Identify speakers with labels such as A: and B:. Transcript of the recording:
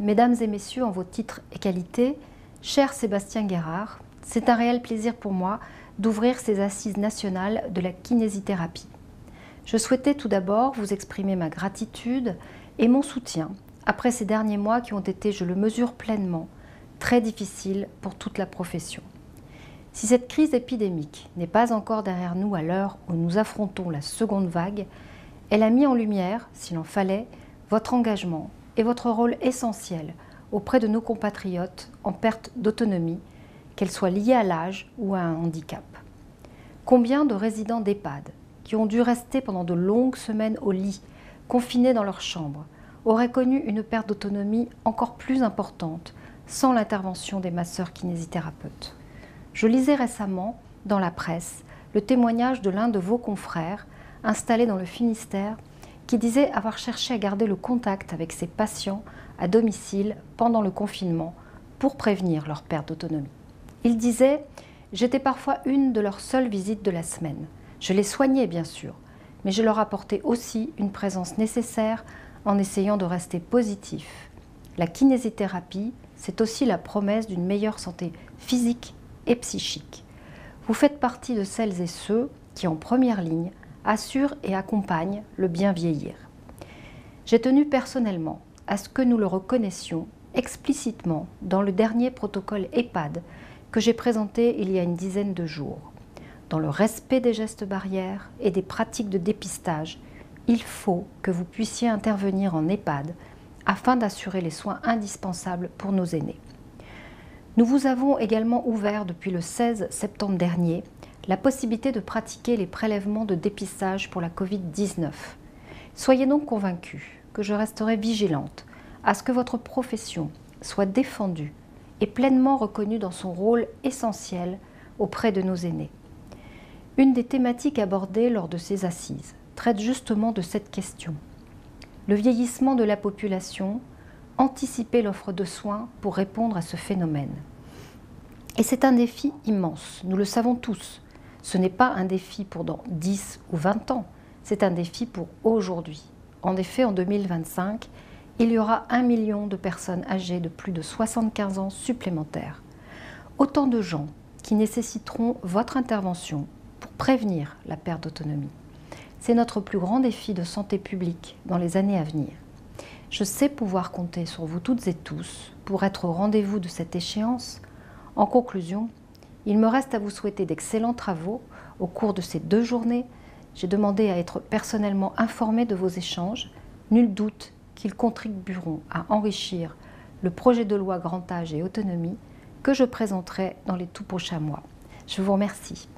A: Mesdames et Messieurs, en vos titres et qualités, cher Sébastien Guérard, c'est un réel plaisir pour moi d'ouvrir ces assises nationales de la kinésithérapie. Je souhaitais tout d'abord vous exprimer ma gratitude et mon soutien après ces derniers mois qui ont été, je le mesure pleinement, très difficiles pour toute la profession. Si cette crise épidémique n'est pas encore derrière nous à l'heure où nous affrontons la seconde vague, elle a mis en lumière, s'il en fallait, votre engagement et votre rôle essentiel auprès de nos compatriotes en perte d'autonomie, qu'elle soit liée à l'âge ou à un handicap. Combien de résidents d'EHPAD qui ont dû rester pendant de longues semaines au lit, confinés dans leur chambre, auraient connu une perte d'autonomie encore plus importante sans l'intervention des masseurs kinésithérapeutes. Je lisais récemment, dans la presse, le témoignage de l'un de vos confrères, installé dans le Finistère, qui disait avoir cherché à garder le contact avec ses patients à domicile pendant le confinement pour prévenir leur perte d'autonomie. Il disait « J'étais parfois une de leurs seules visites de la semaine. Je les soignais bien sûr, mais je leur apportais aussi une présence nécessaire en essayant de rester positif. La kinésithérapie, c'est aussi la promesse d'une meilleure santé physique et psychique. Vous faites partie de celles et ceux qui, en première ligne, assurent et accompagnent le bien vieillir. J'ai tenu personnellement à ce que nous le reconnaissions explicitement dans le dernier protocole EHPAD que j'ai présenté il y a une dizaine de jours. Dans le respect des gestes barrières et des pratiques de dépistage, il faut que vous puissiez intervenir en EHPAD afin d'assurer les soins indispensables pour nos aînés. Nous vous avons également ouvert depuis le 16 septembre dernier la possibilité de pratiquer les prélèvements de dépistage pour la Covid-19. Soyez donc convaincus que je resterai vigilante à ce que votre profession soit défendue et pleinement reconnue dans son rôle essentiel auprès de nos aînés. Une des thématiques abordées lors de ces assises traite justement de cette question. Le vieillissement de la population, anticiper l'offre de soins pour répondre à ce phénomène. Et c'est un défi immense, nous le savons tous. Ce n'est pas un défi pour dans 10 ou 20 ans, c'est un défi pour aujourd'hui. En effet, en 2025, il y aura 1 million de personnes âgées de plus de 75 ans supplémentaires. Autant de gens qui nécessiteront votre intervention pour prévenir la perte d'autonomie. C'est notre plus grand défi de santé publique dans les années à venir. Je sais pouvoir compter sur vous toutes et tous pour être au rendez-vous de cette échéance. En conclusion, il me reste à vous souhaiter d'excellents travaux au cours de ces 2 journées. J'ai demandé à être personnellement informée de vos échanges. Nul doute qu'ils contribueront à enrichir le projet de loi Grand Âge et Autonomie que je présenterai dans les tout prochains mois. Je vous remercie.